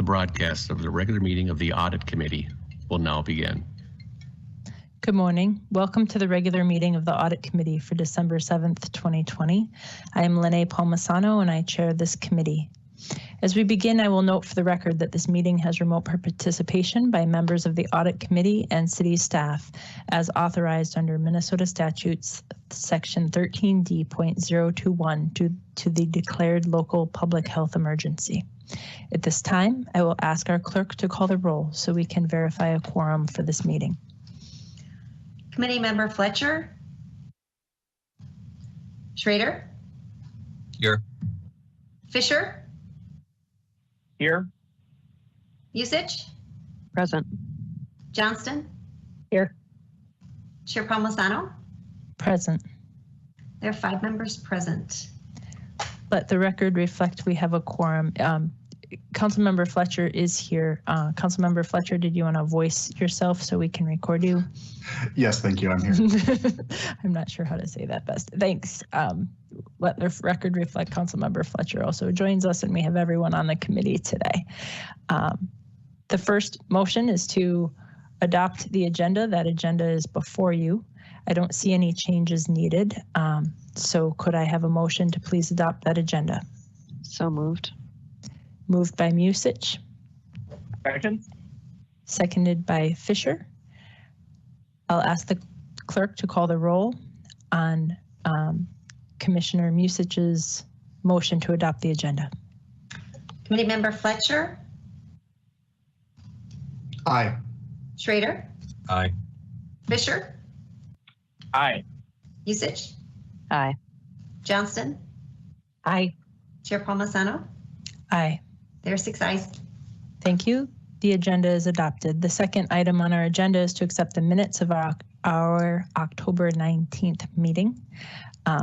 broadcast of the regular meeting of the Audit Committee will now begin. Good morning. Welcome to the regular meeting of the Audit Committee for December 7th, 2020. I am Lene Palmisano and I chair this committee. As we begin, I will note for the record that this meeting has remote participation by members of the Audit Committee and City staff as authorized under Minnesota Statutes Section 13D.021 due to the declared local public health emergency. At this time, I will ask our clerk to call the roll so we can verify a quorum for this meeting. Committee Member Fletcher? Schrader? Here. Fisher? Here. Usich? Present. Johnston? Here. Chair Palmisano? Present. There are 5 members present. Let the record reflect we have a quorum. Councilmember Fletcher is here. Councilmember Fletcher, did you want to voice yourself so we can record you? Yes, thank you. I'm here. I'm not sure how to say that best. Thanks. Let the record reflect Councilmember Fletcher also joins us, and we have everyone on the committee today. The first motion is to adopt the agenda. That agenda is before you. I don't see any changes needed. So could I have a motion to please adopt that agenda? So moved. Moved by Musich. Second. Seconded by Fisher. I'll ask the clerk to call the roll on Commissioner Musich's motion to adopt the agenda. Committee Member Fletcher? Aye. Schrader? Aye. Fisher? Aye. Usich? Aye. Johnston? Aye. Chair Palmisano? Aye. There are 6 ayes. Thank you. The agenda is adopted. The second item on our agenda is to accept the minutes of our October 19th meeting.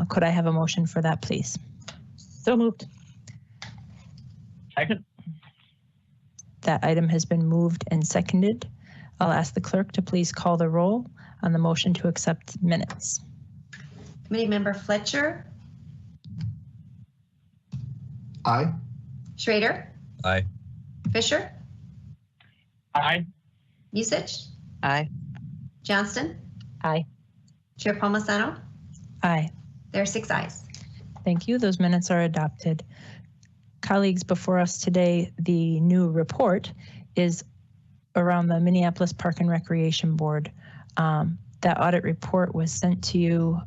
Could I have a motion for that, please? So moved. Second. That item has been moved and seconded. I'll ask the clerk to please call the roll on the motion to accept minutes. Committee Member Fletcher? Aye. Schrader? Aye. Fisher? Aye. Usich? Aye. Johnston? Aye. Chair Palmisano? Aye. There are 6 ayes. Thank you. Those minutes are adopted. Colleagues, before us today, the new report is around the Minneapolis Park and Recreation Board. That audit report was sent to you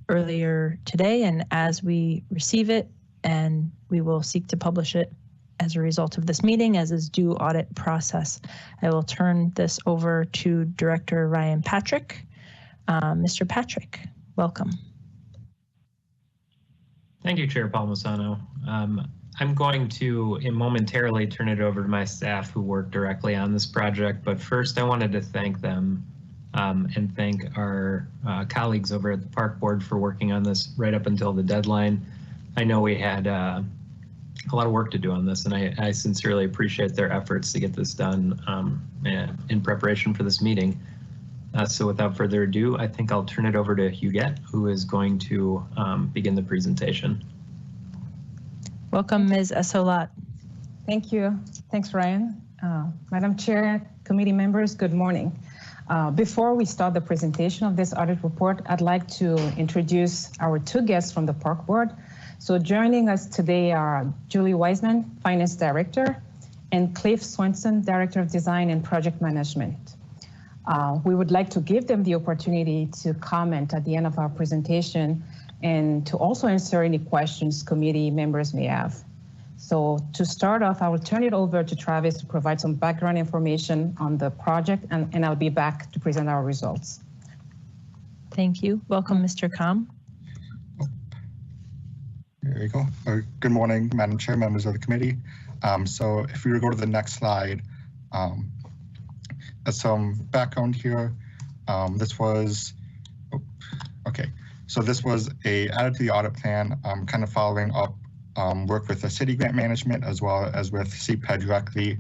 earlier today, and as we receive it, and we will seek to publish it as a result of this meeting, as is due audit process. I will turn this over to Director Ryan Patrick. Mr. Patrick, welcome. Thank you, Chair Palmisano. I'm going to momentarily turn it over to my staff who work directly on this project, but first I wanted to thank them and thank our colleagues over at the Park Board for working on this right up until the deadline. I know we had a lot of work to do on this, and I sincerely appreciate their efforts to get this done in preparation for this meeting. So without further ado, I think I'll turn it over to Huguette, who is going to begin the presentation. Welcome, Ms. Esolat. Thank you. Thanks, Ryan. Madam Chair, committee members, good morning. Before we start the presentation of this audit report, I'd like to introduce our 2 guests from the Park Board. So joining us today are Julie Wiseman, Finance Director, and Cliff Swenson, Director of Design and Project Management. We would like to give them the opportunity to comment at the end of our presentation and to also answer any questions committee members may have. So to start off, I will turn it over to Travis to provide some background information on the project, and I'll be back to present our results. Thank you. Welcome, Mr. Com. There you go. Good morning, Madam Chair, members of the committee. So if we go to the next slide, some background here. This was added to the audit plan, kind of following up work with the city grant management as well as with CPED directly.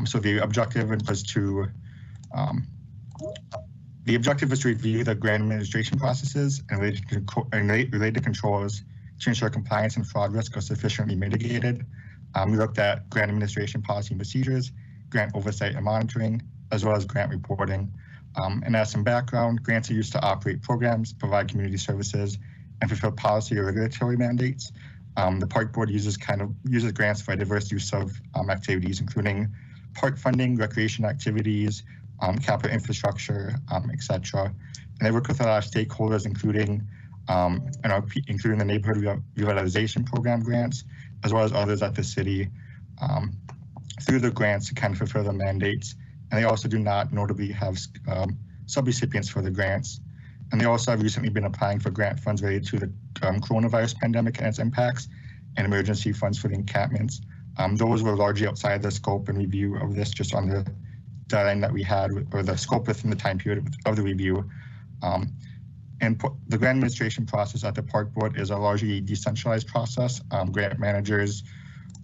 So the objective was to review the grant administration processes and related controls to ensure compliance and fraud risk are sufficiently mitigated. We looked at grant administration policy and procedures, grant oversight and monitoring, as well as grant reporting. And as some background, grants are used to operate programs, provide community services, and fulfill policy or regulatory mandates. The park board uses grants for a diverse use of activities, including park funding, recreation activities, capital infrastructure, etc. And they work with a lot of stakeholders, including the neighborhood revitalization program grants, as well as others at the city, through the grants to kind of fulfill the mandates. And they also do not notably have subrecipients for the grants. And they also have recently been applying for grant funds related to the coronavirus pandemic and its impacts, and emergency funds for the encampments. Those were largely outside the scope and review of this, just on the deadline that we had, or the scope within the time period of the review. And the grant administration process at the park board is a largely decentralized process. Grant managers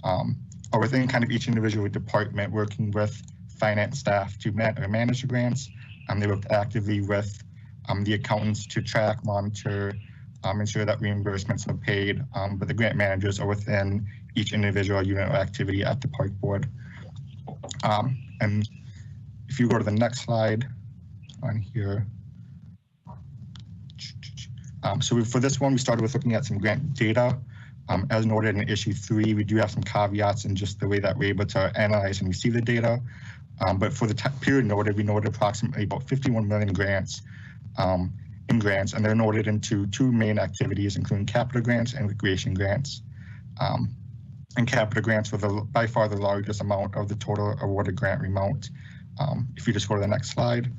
are within kind of each individual department working with finance staff to manage the grants. They work actively with the accountants to track, monitor, ensure that reimbursements are paid, but the grant managers are within each individual unit or activity at the park board. And if you go to the next slide on here. So for this one, we started with looking at some grant data. As noted in issue 3, we do have some caveats in just the way that we're able to analyze and receive the data. But for the period noted, we noted approximately about 51 million grants in grants, and they're noted into 2 main activities, including capital grants and recreation grants. And capital grants were by far the largest amount of the total awarded grant amount. If you just go to the next slide.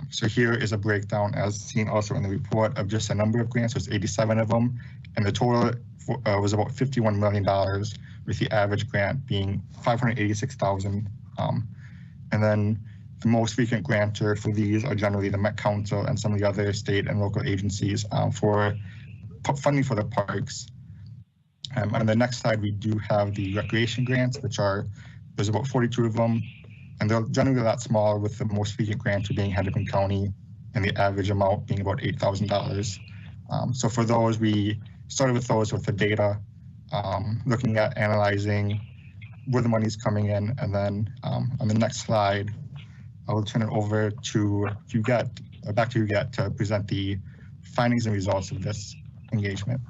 So here is a breakdown, as seen also in the report, of just a number of grants. There's 87 of them, and the total was about $51 million, with the average grant being $586,000. And then the most frequent grantor for these are generally the Met Council and some of the other state and local agencies for funding for the parks. On the next slide, we do have the recreation grants, there's about 42 of them, and they're generally a lot smaller, with the most frequent grantor being Henderson County, and the average amount being about $8,000. So for those, we started with the data, looking at analyzing where the money's coming in, and then on the next slide, I will turn it over to back to Huguette to present the findings and results of this engagement.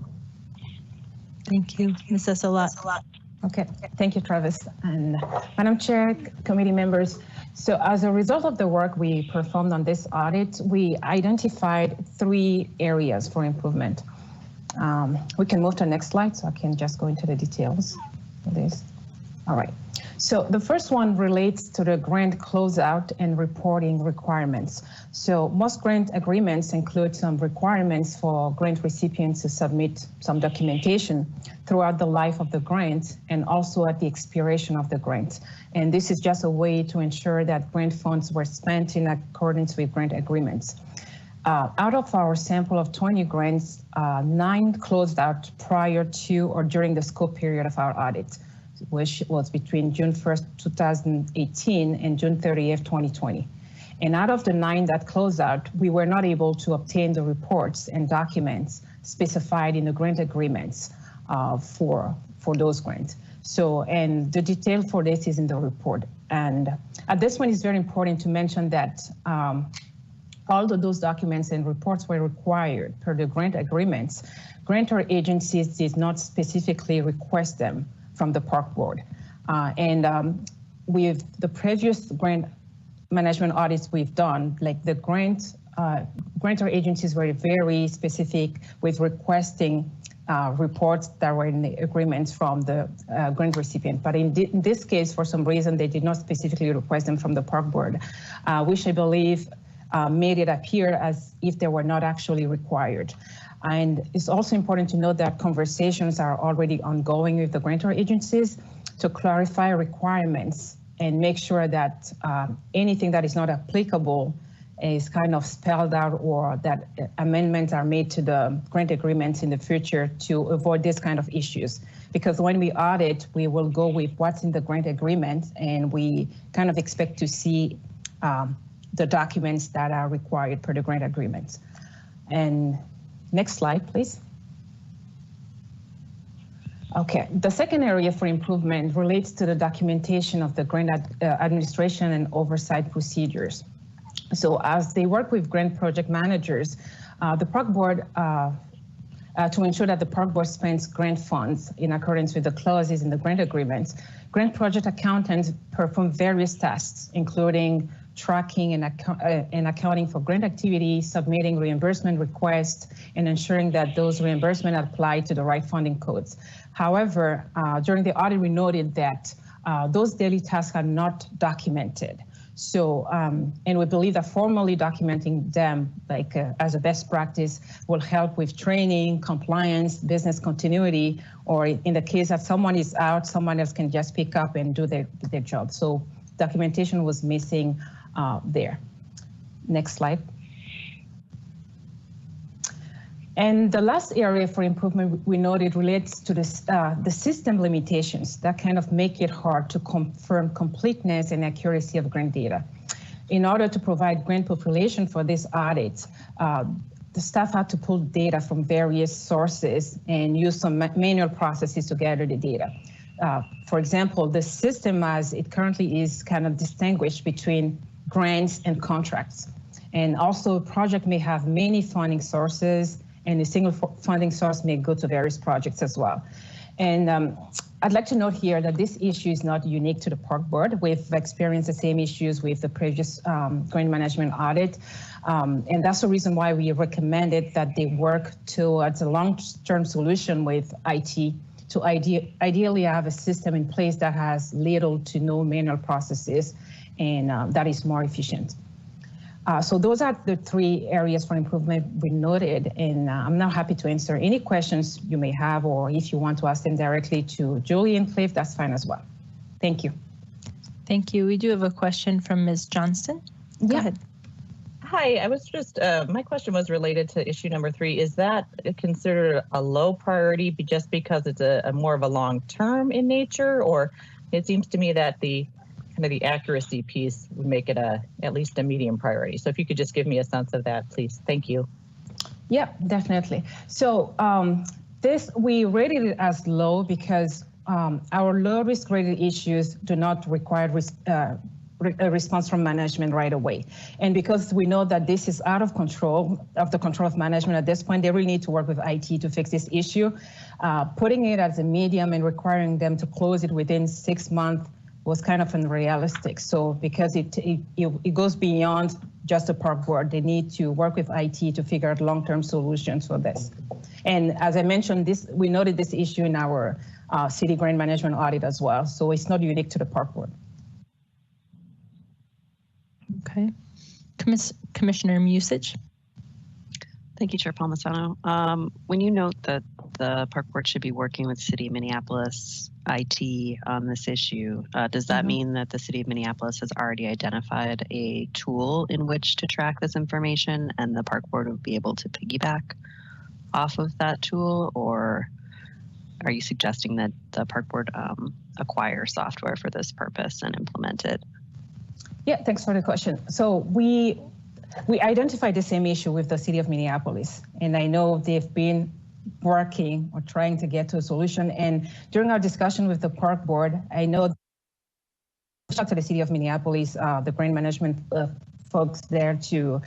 Thank you, Ms. Esalat. Okay, thank you, Travis. And Madam Chair, committee members, so as a result of the work we performed on this audit, we identified 3 areas for improvement. We can move to the next slide, so I can just go into the details of this. All right. So the first one relates to the grant closeout and reporting requirements. So most grant agreements include some requirements for grant recipients to submit some documentation throughout the life of the grant and also at the expiration of the grant. And this is just a way to ensure that grant funds were spent in accordance with grant agreements. Out of our sample of 20 grants, 9 closed out prior to or during the scope period of our audit, which was between June 1st, 2018 and June 30th, 2020. And out of the 9 that closed out, we were not able to obtain the reports and documents specified in the grant agreements for those grants. So, and the detail for this is in the report. And at this point, it's very important to mention that all of those documents and reports were required per the grant agreements. Grantor agencies did not specifically request them from the park board. With the previous grant management audits we've done, like the grantor agencies were very specific with requesting reports that were in the agreements from the grant recipient. But in this case, for some reason, they did not specifically request them from the park board, which I believe made it appear as if they were not actually required. And it's also important to note that conversations are already ongoing with the grantor agencies to clarify requirements and make sure that anything that is not applicable is kind of spelled out, or that amendments are made to the grant agreements in the future to avoid this kind of issues. Because when we audit, we will go with what's in the grant agreement, and we kind of expect to see the documents that are required per the grant agreements. And next slide, please. Okay, the second area for improvement relates to the documentation of the grant administration and oversight procedures. So as they work with grant project managers, the Park Board, to ensure that the Park Board spends grant funds in accordance with the clauses in the grant agreements, grant project accountants perform various tasks, including tracking and accounting for grant activity, submitting reimbursement requests, and ensuring that those reimbursements apply to the right funding codes. However, during the audit, we noted that those daily tasks are not documented. So, and we believe that formally documenting them, like as a best practice, will help with training, compliance, business continuity, or in the case that someone is out, someone else can just pick up and do their job. So documentation was missing there. Next slide. And the last area for improvement we noted relates to this, the system limitations that kind of make it hard to confirm completeness and accuracy of grant data. In order to provide grant population for these audits, the staff had to pull data from various sources and use some manual processes to gather the data. For example, the system as it currently is kind of distinguished between grants and contracts. And also a project may have many funding sources, and a single funding source may go to various projects as well. And I'd like to note here that this issue is not unique to the Park Board. We've experienced the same issues with the previous grant management audit. And that's the reason why we recommended that they work towards a long-term solution with IT to ideally have a system in place that has little to no manual processes and that is more efficient. So those are the three areas for improvement we noted, and I'm now happy to answer any questions you may have, or if you want to ask them directly to Julie and Cliff, that's fine as well. Thank you. Thank you. We do have a question from Ms. Johnston. Go ahead. Hi, I was just, my question was related to issue number 3. Is that considered a low priority just because it's a more of a long term in nature, or it seems to me that the kind of the accuracy piece would make it at least a medium priority. So if you could just give me a sense of that, please. Thank you. Yeah, definitely. So this, we rated it as low because our low risk rated issues do not require a response from management right away. And because we know that this is out of control of management at this point, they really need to work with IT to fix this issue. Putting it as a medium and requiring them to close it within 6 months was kind of unrealistic. So because it goes beyond just the Park Board, they need to work with IT to figure out long-term solutions for this. And as I mentioned, we noted this issue in our city grant management audit as well. So it's not unique to the Park Board. Okay. Commissioner Musich. Thank you, Chair Palmisano. When you note that the Park Board should be working with City of Minneapolis IT on this issue, does that mean that the City of Minneapolis has already identified a tool in which to track this information and the Park Board would be able to piggyback off of that tool? Or are you suggesting that the Park Board acquire software for this purpose and implement it? Yeah, thanks for the question. So we identified the same issue with the City of Minneapolis, and I know they've been working or trying to get to a solution. And during our discussion with the Park Board, I know to the City of Minneapolis, the grant management folks there to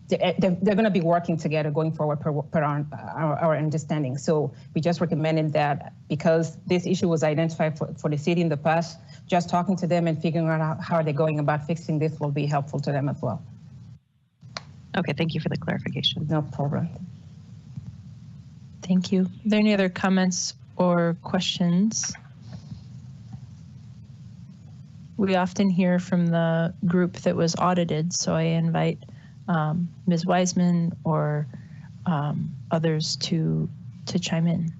they're going to be working together going forward per our understanding. So we just recommended that because this issue was identified for the city in the past, just talking to them and figuring out how they're going about fixing this will be helpful to them as well. Okay, thank you for the clarification. No problem. Thank you. Are there any other comments or questions? We often hear from the group that was audited, so I invite Ms. Wiseman or others to chime in.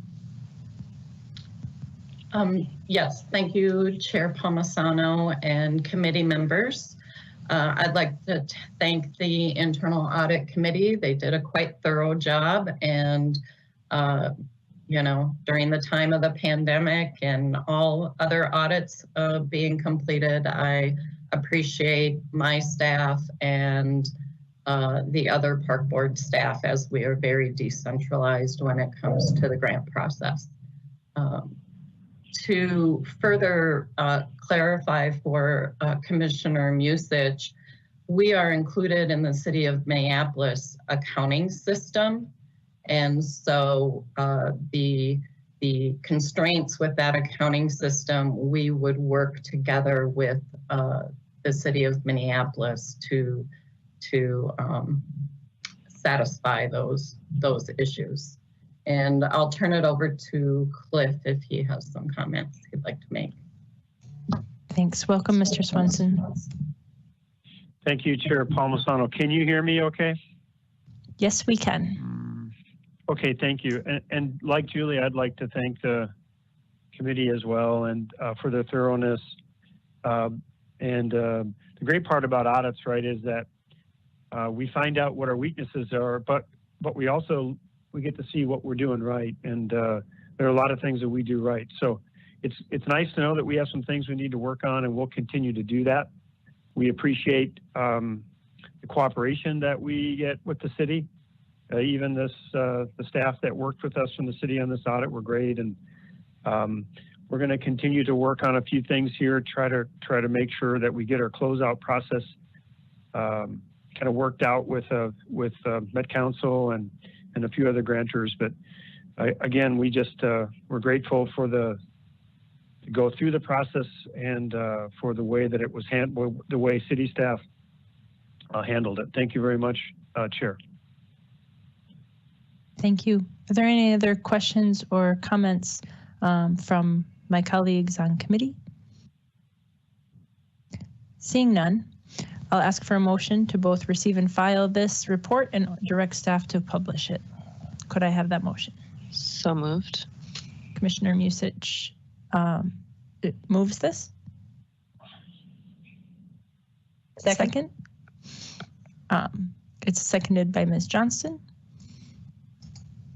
Yes, thank you, Chair Palmisano and committee members. I'd like to thank the Internal Audit Committee. They did a quite thorough job, and you know, during the time of the pandemic and all other audits being completed, I appreciate my staff and the other Park Board staff, as we are very decentralized when it comes to the grant process. To further clarify for Commissioner Musich, we are included in the City of Minneapolis accounting system. And so the constraints with that accounting system, we would work together with the City of Minneapolis to satisfy those issues. And I'll turn it over to Cliff if he has some comments he'd like to make. Thanks. Welcome, Mr. Swenson. Thank you, Chair Palmisano. Can you hear me okay? Yes, we can. Okay, thank you. And like Julie, I'd like to thank the committee as well and for their thoroughness. The great part about audits, right, is that we find out what our weaknesses are, but we get to see what we're doing right. And there are a lot of things that we do right. So it's nice to know that we have some things we need to work on, and we'll continue to do that. We appreciate the cooperation that we get with the city. Even the staff that worked with us from the city on this audit were great. And we're going to continue to work on a few things here, try to make sure that we get our closeout process kind of worked out with Met Council and a few other grantors. But again, we're grateful for to go through the process and for the way that it was the way city staff handled it. Thank you very much, Chair. Thank you. Are there any other questions or comments from my colleagues on committee? Seeing none, I'll ask for a motion to both receive and file this report and direct staff to publish it. Could I have that motion? So moved. Commissioner Musich moves this. Second. It's seconded by Ms. Johnston.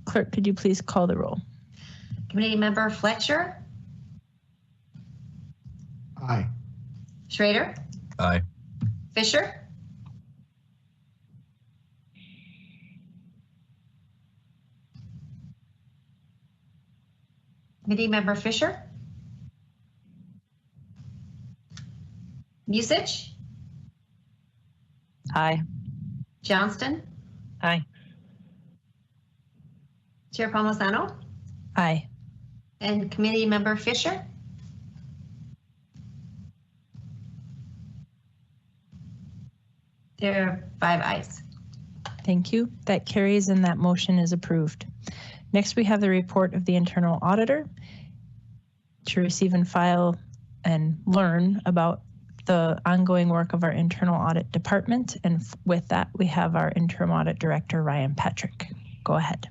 Clerk, could you please call the roll? Committee Member Fletcher? Aye. Schrader? Aye. Fisher? Committee Member Fisher? Musich? Aye. Johnston? Aye. Chair Palmisano? Aye. And Committee Member Fisher? There are 5 ayes. Thank you. That carries and that motion is approved. Next, we have the report of the internal auditor to receive and file and learn about the ongoing work of our internal audit department. And with that, we have our interim audit director, Ryan Patrick. Go ahead.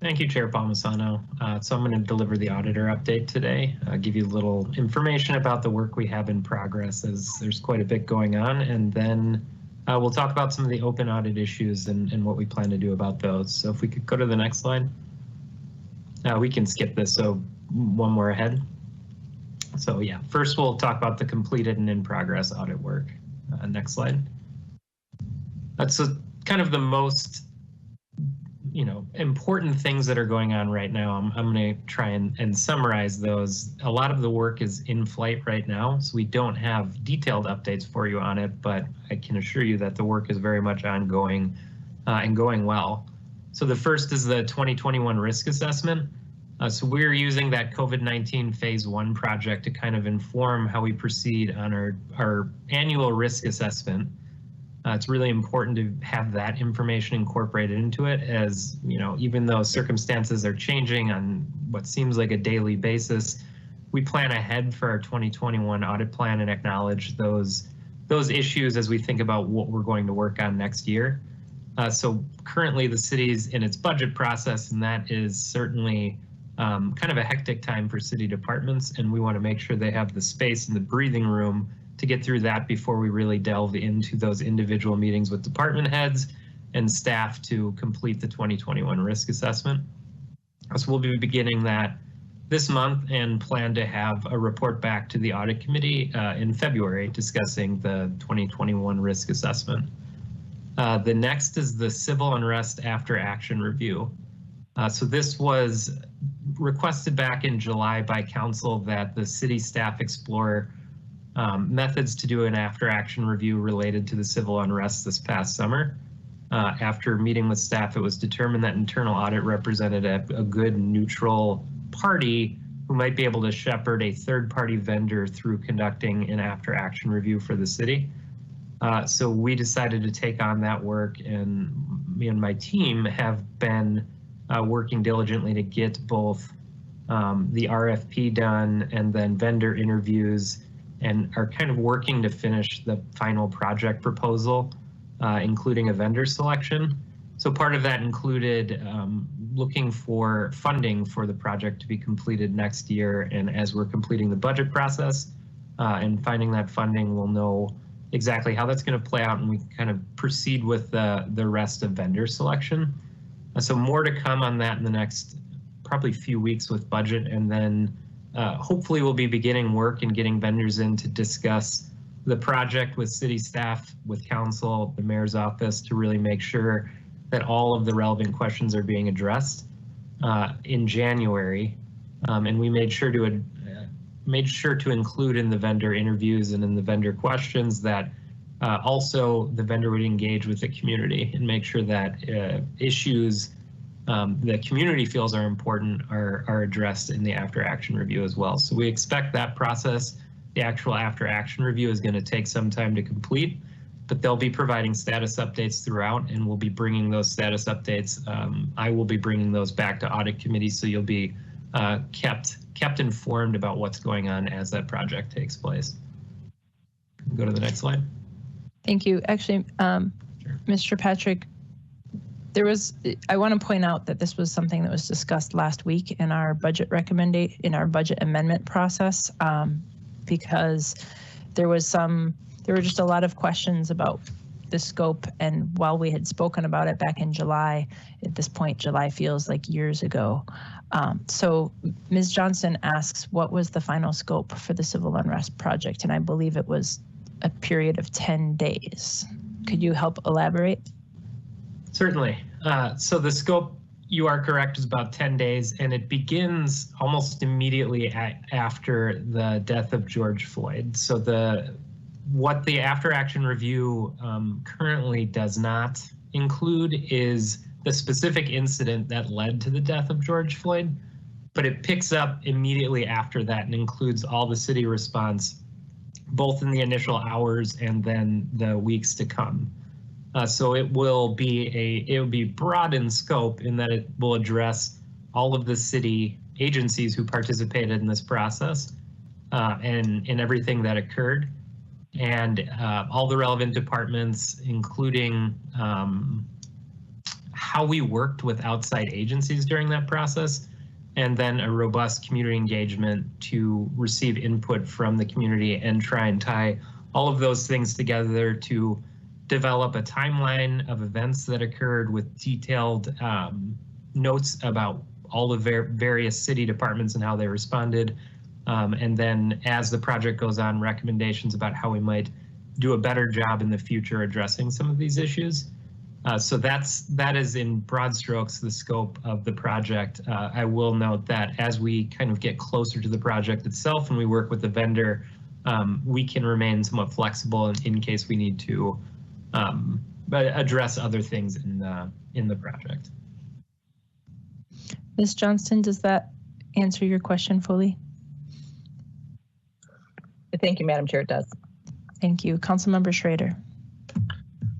Thank you, Chair Palmisano. So I'm going to deliver the auditor update today, give you a little information about the work we have in progress, as there's quite a bit going on, and then we'll talk about some of the open audit issues and what we plan to do about those. So if we could go to the next slide. We can skip this, so one more ahead. So yeah, first we'll talk about the completed and in progress audit work. Next slide. That's kind of the most important things that are going on right now. I'm going to try and summarize those. A lot of the work is in flight right now, so we don't have detailed updates for you on it, but I can assure you that the work is very much ongoing and going well. So the first is the 2021 risk assessment. So we're using that COVID-19 phase 1 project to kind of inform how we proceed on our annual risk assessment. It's really important to have that information incorporated into it, as even though circumstances are changing on what seems like a daily basis, we plan ahead for our 2021 audit plan and acknowledge those issues as we think about what we're going to work on next year. So currently the city's in its budget process, and that is certainly kind of a hectic time for city departments, and we want to make sure they have the space and the breathing room to get through that before we really delve into those individual meetings with department heads and staff to complete the 2021 risk assessment. So we'll be beginning that this month and plan to have a report back to the audit committee in February discussing the 2021 risk assessment. The next is the civil unrest after action review. So this was requested back in July by council that the city staff explore methods to do an after-action review related to the civil unrest this past summer. After meeting with staff, it was determined that internal audit represented a good neutral party who might be able to shepherd a third-party vendor through conducting an after-action review for the city. So we decided to take on that work, and me and my team have been working diligently to get both the RFP done and then vendor interviews, and are kind of working to finish the final project proposal, including a vendor selection. So part of that included looking for funding for the project to be completed next year. And as we're completing the budget process and finding that funding, we'll know exactly how that's going to play out, and we can kind of proceed with the rest of vendor selection. So more to come on that in the next probably few weeks with budget, and then hopefully we'll be beginning work and getting vendors in to discuss the project with city staff, with council, the mayor's office, to really make sure that all of the relevant questions are being addressed in January. And we made sure to include in the vendor interviews and in the vendor questions that also the vendor would engage with the community and make sure that issues the community feels are important are addressed in the after action review as well. So we expect that process, the actual after action review, is going to take some time to complete, but they'll be providing status updates throughout, and we'll be bringing those status updates. I will be bringing those back to audit committee, so you'll be kept informed about what's going on as that project takes place. Go to the next slide. Thank you. Actually, Sure. Mr. Patrick, I want to point out that this was something that was discussed last week in our budget amendment process, because there were just a lot of questions about the scope, and while we had spoken about it back in July, at this point July feels like years ago. So Ms. Johnston asks, what was the final scope for the civil unrest project? And I believe it was a period of 10 days. Could you help elaborate? Certainly. So the scope, you are correct, is about 10 days, and it begins almost immediately after the death of George Floyd. So what the after action review currently does not include is the specific incident that led to the death of George Floyd, but it picks up immediately after that and includes all the city response, both in the initial hours and then the weeks to come. So it will be broad in scope in that it will address all of the city agencies who participated in this process and in everything that occurred, and all the relevant departments, including how we worked with outside agencies during that process, and then a robust community engagement to receive input from the community and try and tie all of those things together to develop a timeline of events that occurred with detailed notes about all the various city departments and how they responded. And then as the project goes on, recommendations about how we might do a better job in the future addressing some of these issues. So that is in broad strokes the scope of the project. I will note that as we kind of get closer to the project itself and we work with the vendor, we can remain somewhat flexible in case we need to address other things in the project. Ms. Johnston, does that answer your question fully? Thank you, Madam Chair, it does. Thank you. Councilmember Schrader.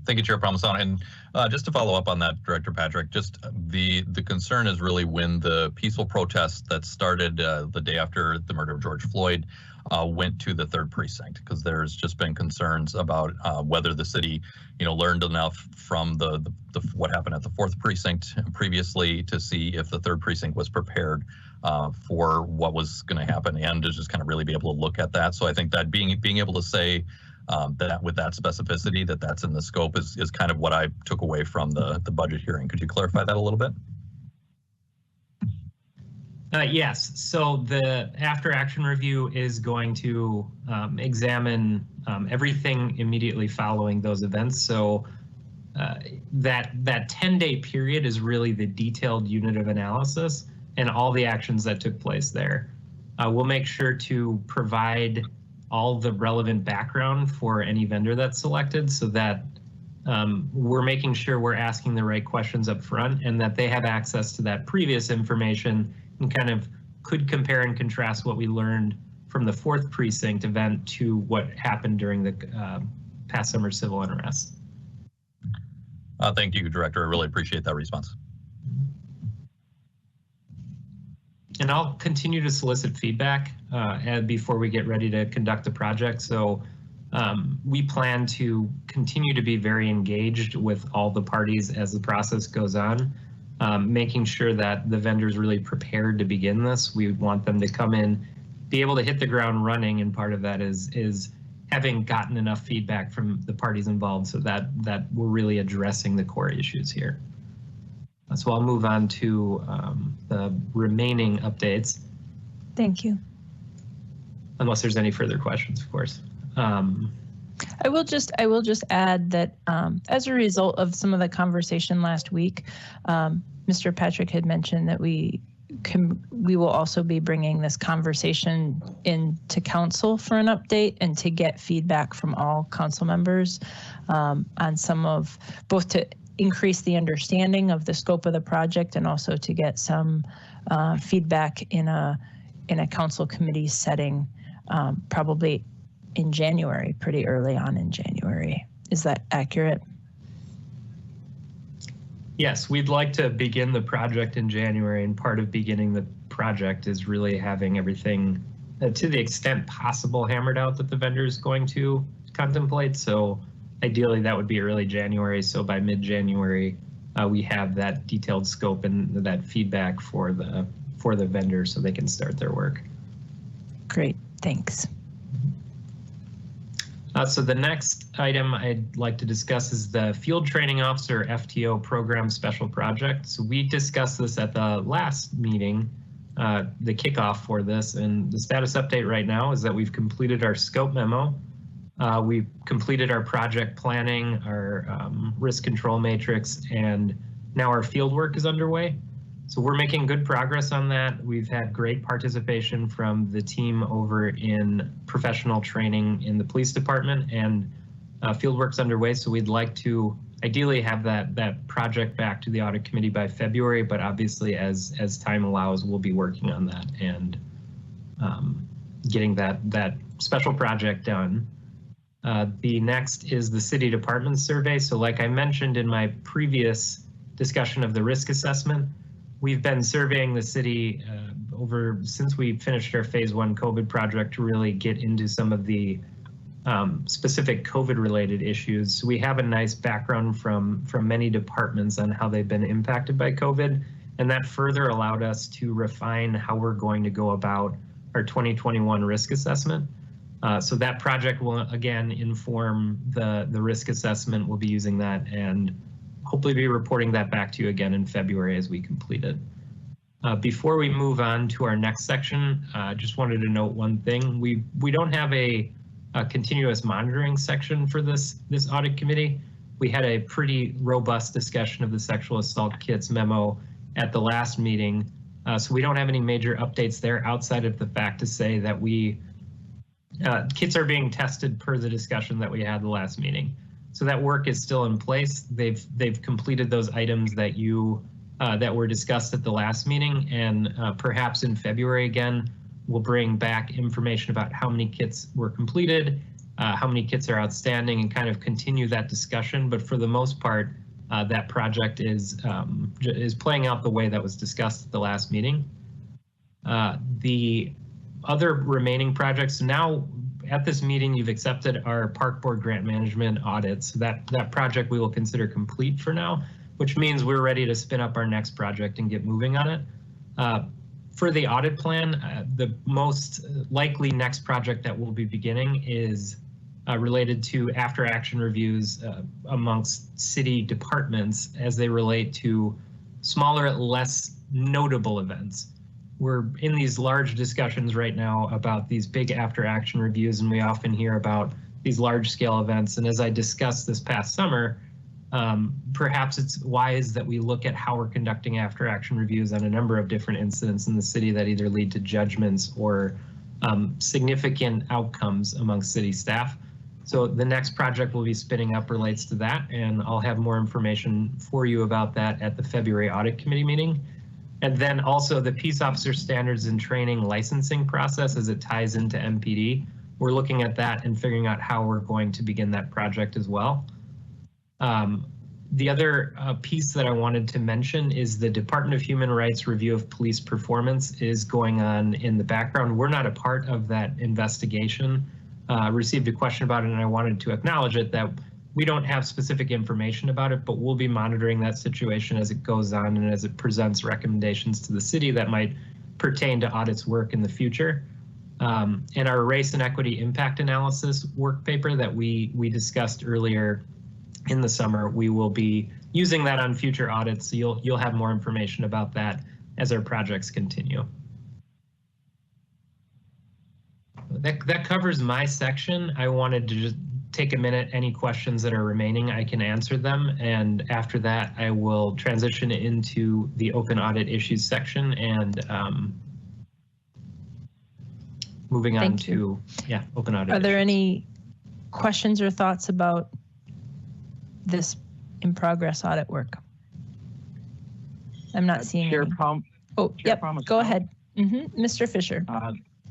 Thank you, Chair Palmisano. And just to follow up on that, Director Patrick, just the concern is really when the peaceful protests that started the day after the murder of George Floyd went to the 3rd precinct, because there's just been concerns about whether the city, learned enough from the what happened at the 4th precinct previously to see if the 3rd precinct was prepared for what was going to happen, and to just kind of really be able to look at that. So I think that being able to say that with that specificity that's in the scope is kind of what I took away from the budget hearing. Could you clarify that a little bit? Yes, so the after action review is going to examine everything immediately following those events. So that 10-day period is really the detailed unit of analysis. and all the actions that took place there. We'll make sure to provide all the relevant background for any vendor that's selected so that we're making sure we're asking the right questions up front and that they have access to that previous information and kind of could compare and contrast what we learned from the 4th precinct event to what happened during the past summer civil unrest. Thank you, Director. I really appreciate that response. And I'll continue to solicit feedback before we get ready to conduct the project. So we plan to continue to be very engaged with all the parties as the process goes on, making sure that the vendor's really prepared to begin this. We want them to come in, be able to hit the ground running, and part of that is having gotten enough feedback from the parties involved so that we're really addressing the core issues here. So I'll move on to the remaining updates. Thank you. Unless there's any further questions, of course. I will just add that as a result of some of the conversation last week, Mr. Patrick had mentioned that we will also be bringing this conversation into council for an update and to get feedback from all council members on some of both to increase the understanding of the scope of the project and also to get some feedback in a council committee setting, probably in January, pretty early on in January. Is that accurate? Yes, we'd like to begin the project in January, and part of beginning the project is really having everything to the extent possible hammered out that the vendor is going to contemplate. So ideally that would be early January. So by mid-January, we have that detailed scope and that feedback for the vendor so they can start their work. Great, thanks. So the next item I'd like to discuss is the Field Training Officer FTO Program Special Project. So we discussed this at the last meeting, the kickoff for this, and the status update right now is that we've completed our scope memo. We've completed our project planning, our risk control matrix, and now our field work is underway. So we're making good progress on that. We've had great participation from the team over in professional training in the police department, and field work's underway. So we'd like to ideally have that project back to the audit committee by February, but obviously as time allows, we'll be working on that and getting that special project done. The next is the city department survey. So like I mentioned in my previous discussion of the risk assessment, we've been surveying the city since we finished our phase 1 COVID project to really get into some of the specific COVID related issues. So we have a nice background from many departments on how they've been impacted by COVID, and that further allowed us to refine how we're going to go about our 2021 risk assessment. So that project will again inform the risk assessment. We'll be using that and hopefully be reporting that back to you again in February as we complete it. Before we move on to our next section, I just wanted to note one thing. We don't have a continuous monitoring section for this audit committee. We had a pretty robust discussion of the sexual assault kits memo at the last meeting. So we don't have any major updates there outside of the fact to say that kits are being tested per the discussion that we had the last meeting. So that work is still in place. They've completed those items that that were discussed at the last meeting, and perhaps in February again, we'll bring back information about how many kits were completed, how many kits are outstanding, and kind of continue that discussion. But for the most part, that project is playing out the way that was discussed at the last meeting. The other remaining projects now. At this meeting, you've accepted our park board grant management audits. That project we will consider complete for now, which means we're ready to spin up our next project and get moving on it. For the audit plan, the most likely next project that we'll be beginning is related to after action reviews amongst city departments as they relate to smaller, less notable events. We're in these large discussions right now about these big after action reviews, and we often hear about these large scale events. And as I discussed this past summer, Perhaps it's wise that we look at how we're conducting after action reviews on a number of different incidents in the city that either lead to judgments or significant outcomes among city staff. So the next project we'll be spinning up relates to that, and I'll have more information for you about that at the February Audit Committee meeting. And then also the Peace Officer Standards and Training licensing process as it ties into MPD. We're looking at that and figuring out how we're going to begin that project as well. The other piece that I wanted to mention is the Department of Human Rights review of police performance is going on in the background. We're not a part of that investigation. Received a question about it, and I wanted to acknowledge it, that we don't have specific information about it, but we'll be monitoring that situation as it goes on and as it presents recommendations to the city that might pertain to Audit's work in the future. In our race and equity impact analysis work paper that we discussed earlier in the summer, we will be using that on future audits. So you'll have more information about that as our projects continue. That covers my section. I wanted to just take a minute. Any questions that are remaining, I can answer them. And after that, I will transition into the open audit issues section and moving on to open audit. Are there any questions or thoughts about this in progress audit work? I'm not seeing any. Oh, yep, go ahead. Mr. Fisher.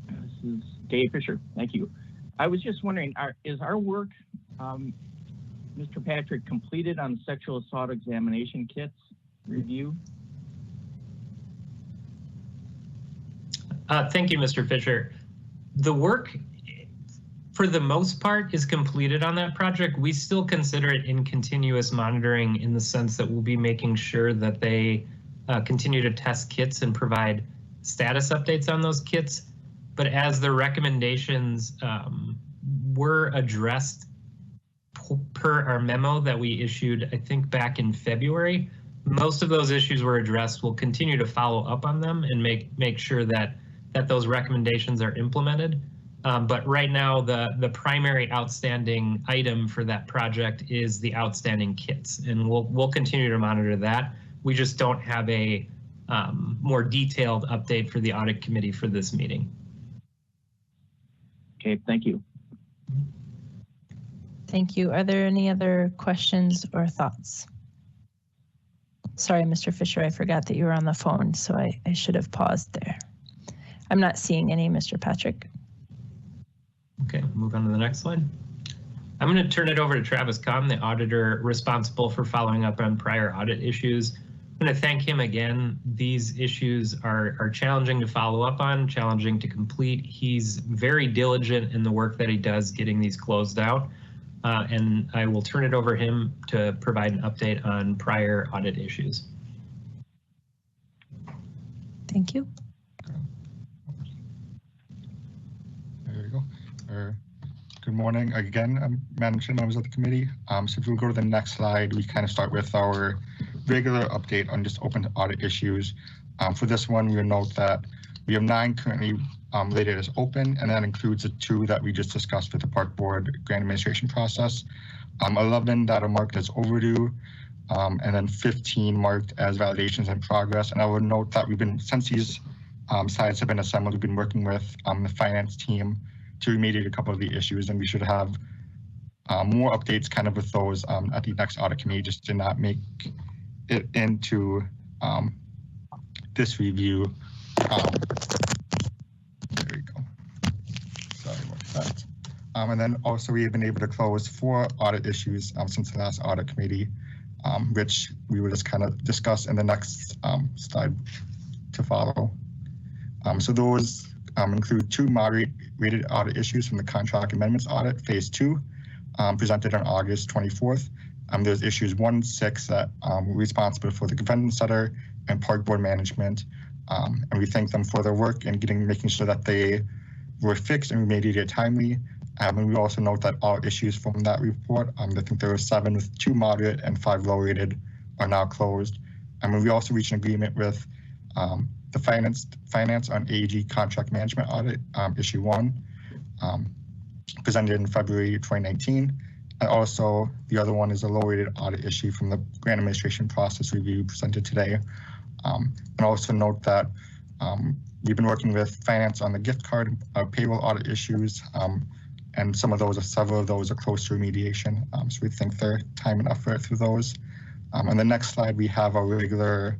This is Dave Fisher. Thank you. I was just wondering, is our work, Mr. Patrick, completed on sexual assault examination kits review? Thank you, Mr. Fisher. The work, for the most part, is completed on that project. We still consider it in continuous monitoring in the sense that we'll be making sure that they continue to test kits and provide status updates on those kits. But as the recommendations were addressed per our memo that we issued, I think back in February, most of those issues were addressed. We'll continue to follow up on them and make sure that those recommendations are implemented. But right now, the primary outstanding item for that project is the outstanding kits, and we'll continue to monitor that. We just don't have a more detailed update for the audit committee for this meeting. Okay, thank you. Thank you. Are there any other questions or thoughts? Sorry, Mr. Fisher, I forgot that you were on the phone, so I should have paused there. I'm not seeing any, Mr. Patrick. Okay, move on to the next slide. I'm going to turn it over to Travis Comm, the auditor responsible for following up on prior audit issues. I'm going to thank him again. These issues are challenging to follow up on, challenging to complete. He's very diligent in the work that he does getting these closed out. And I will turn it over to him to provide an update on prior audit issues. Thank you. There you go. Good morning again, Madam Chair, members of the committee. So if we'll go to the next slide, we kind of start with our regular update on just open audit issues. For this one, we will note that we have 9 currently rated as open, and that includes the 2 that we just discussed with the Park Board grant administration process. 11 that are marked as overdue, and then 15 marked as validations in progress. And I would note that since these sites have been assembled, we've been working with the finance team to remediate a couple of the issues, and we should have more updates kind of with those at the next audit committee. Just did not make it into this review. There we go. Sorry about that. And then also we have been able to close 4 audit issues since the last audit committee, which we will just kind of discuss in the next slide to follow. So those include 2 moderate rated audit issues from the contract amendments audit phase 2, presented on August 24th. There's issues 1 and 6 that were responsible for the convention center and Park Board management. And we thank them for their work in making sure that they were fixed and remediated timely. And we also note that all issues from that report, I think there were 7 with 2 moderate and 5 low rated, are now closed. And we also reached an agreement with the finance on AG contract management audit, issue 1, presented in February 2019. And also, the other one is a low-rated audit issue from the grant administration process review presented today. And also note that we've been working with finance on the gift card payroll audit issues, and several of those are close to remediation. So we think they're time and effort through those. On the next slide, we have our regular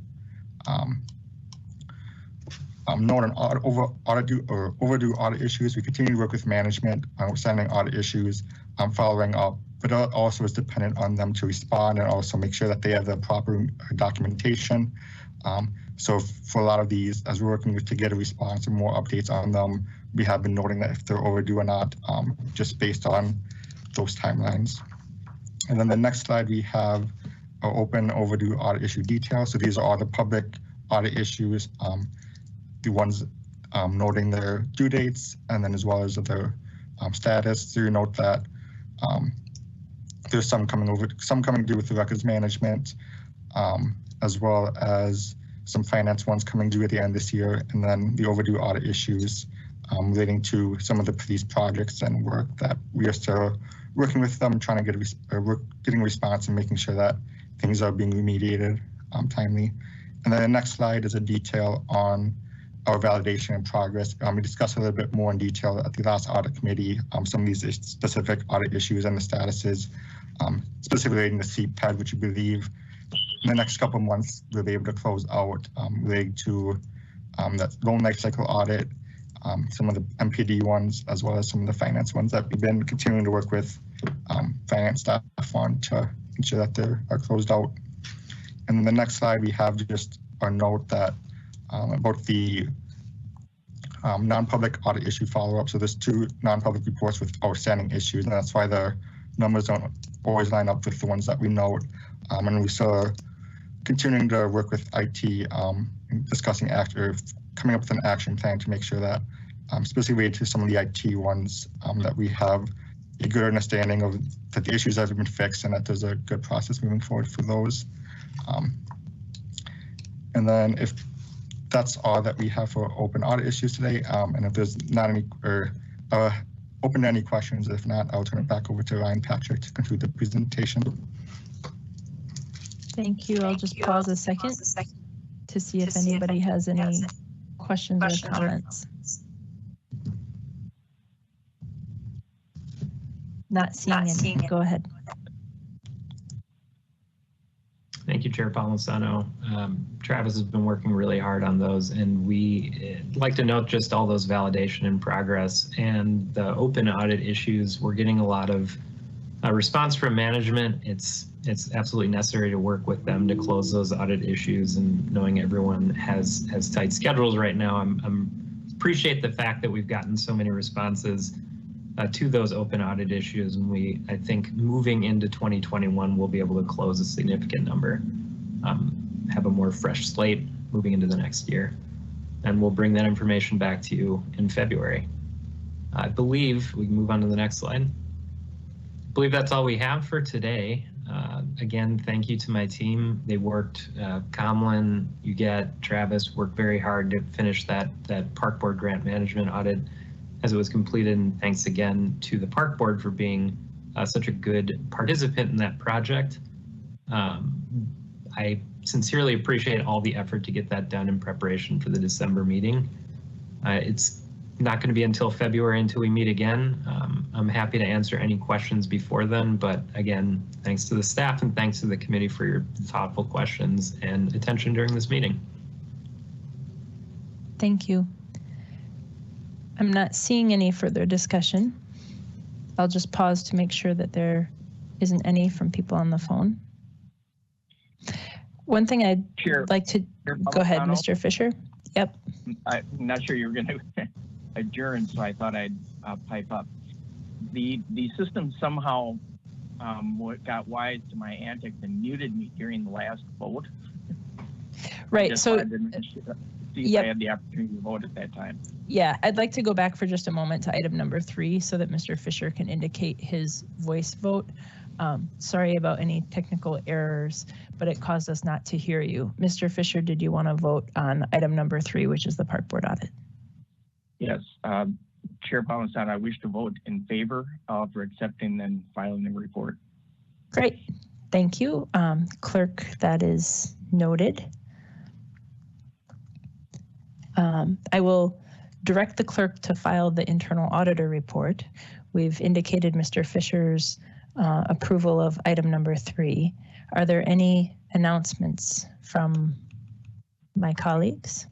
note on overdue audit issues. We continue to work with management on sending audit issues, following up, but it also is dependent on them to respond and also make sure that they have the proper documentation. So for a lot of these, as we're working to get a response and more updates on them, we have been noting that if they're overdue or not, just based on those timelines. And then the next slide, we have our open overdue audit issue details. So these are all the public audit issues, the ones noting their due dates, and then as well as their status. So you note that there's some coming due with the records management, as well as some finance ones coming due at the end of this year, and then the overdue audit issues relating to some of the police projects and work that we are still working with them, trying to getting a response and making sure that things are being remediated timely. And then the next slide is a detail on our validation and progress. We discussed a little bit more in detail at the last audit committee, some of these specific audit issues and the statuses, specifically relating to CPED, which we believe in the next couple of months we'll be able to close out, relating to that loan life cycle audit, some of the MPD ones, as well as some of the finance ones that we've been continuing to work with finance staff on to ensure that they are closed out. And then the next slide, we have just our note that about the non-public audit issue follow-up. So there's 2 non-public reports with outstanding issues, and that's why the numbers don't always line up with the ones that we note. And we still are continuing to work with IT, discussing coming up with an action plan to make sure that, specifically to some of the IT ones, that we have a good understanding of that the issues have been fixed and that there's a good process moving forward for those. And then if that's all that we have for open audit issues today, and if there's not any, or open to any questions, if not, I'll turn it back over to Ryan Patrick to conclude the presentation. Thank you. I'll just pause a second to see if anybody has any questions or comments. Not seeing any. Go ahead. Thank you, Chair Palmisano. Travis has been working really hard on those, and we like to note just all those validation in progress and the open audit issues. We're getting a lot of response from management. It's absolutely necessary to work with them to close those audit issues, and knowing everyone has tight schedules right now, I'm appreciate the fact that we've gotten so many responses to those open audit issues, and I think moving into 2021 we'll be able to close a significant number, have a more fresh slate moving into the next year, and we'll bring that information back to you in February. I believe we can move on to the next slide. I believe that's all we have for today. Again, thank you to my team. They worked, Comlin, Travis worked very hard to finish that Park Board grant management audit as it was completed, and thanks again to the Park Board for being such a good participant in that project. I sincerely appreciate all the effort to get that done in preparation for the December meeting. It's not going to be until February until we meet again. I'm happy to answer any questions before then, but again, thanks to the staff and thanks to the committee for your thoughtful questions and attention during this meeting. Thank you. I'm not seeing any further discussion. I'll just pause to make sure that there isn't any from people on the phone. One thing I'd like to go ahead, Mr. Fisher. Yep. I'm not sure you were going to adjourn, so I thought I'd pipe up. The system somehow got wise to my antics and muted me during the last vote. Right. So I didn't see if I had the opportunity to vote at that time. Yeah, I'd like to go back for just a moment to item number 3 so that Mr. Fisher can indicate his voice vote. Sorry about any technical errors, but it caused us not to hear you. Mr. Fisher, did you want to vote on item number 3, which is the Park Board audit? Yes. Chair Palmisano, I wish to vote in favor for accepting and filing the report. Great, thank you. Clerk, that is noted. I will direct the clerk to file the internal auditor report. We've indicated Mr. Fisher's approval of item number 3. Are there any announcements from my colleagues?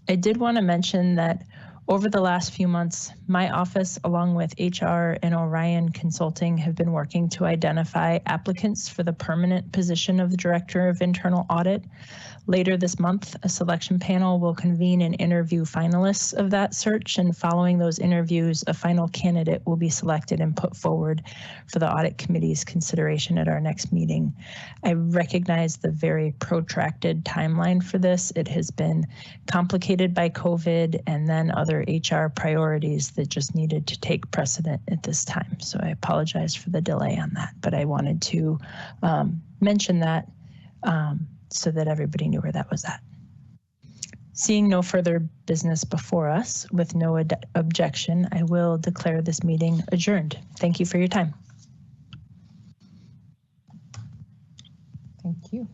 I did want to mention that over the last few months, my office, along with HR and Orion Consulting, have been working to identify applicants for the permanent position of the Director of Internal Audit. Later this month, a selection panel will convene and interview finalists of that search, and following those interviews, a final candidate will be selected and put forward for the Audit Committee's consideration at our next meeting. I recognize the very protracted timeline for this. It has been complicated by COVID and then other HR priorities that just needed to take precedent at this time. So I apologize for the delay on that, but I wanted to mention that so that everybody knew where that was at. Seeing no further business before us, with no objection, I will declare this meeting adjourned. Thank you for your time. Thank you.